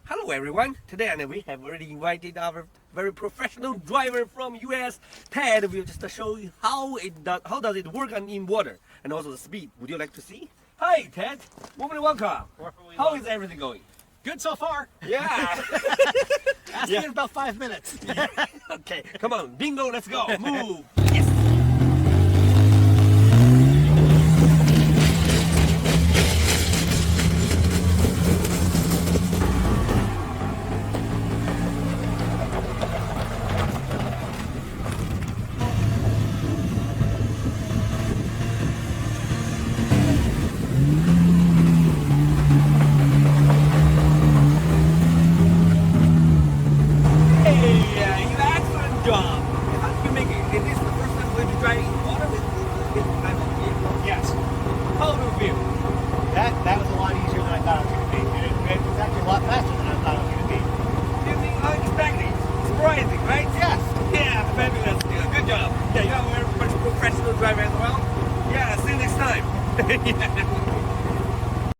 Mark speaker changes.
Speaker 1: Hello everyone. Today we have already invited our very professional driver from US, Ted. Will just show you how does it work in water and also the speed. Would you like to see? Hi Ted. Warmly welcome. How is everything going?
Speaker 2: Good so far.
Speaker 1: Yeah.
Speaker 2: Ask me in about 5 minutes.
Speaker 1: Okay, come on, bingo, let's go. Move. Job. How did you make it? Is this the first time going to drive in water with this type of vehicle?
Speaker 2: Yes.
Speaker 1: How do you feel?
Speaker 2: That was a lot easier than I thought it was going to be. It was actually a lot faster than I thought it was going to be.
Speaker 1: Anything unexpected? Surprising, right?
Speaker 2: Yes.
Speaker 1: Yeah, fabulous. Good job. Yeah, you are a very professional driver as well. Yeah, see you next time. Yeah.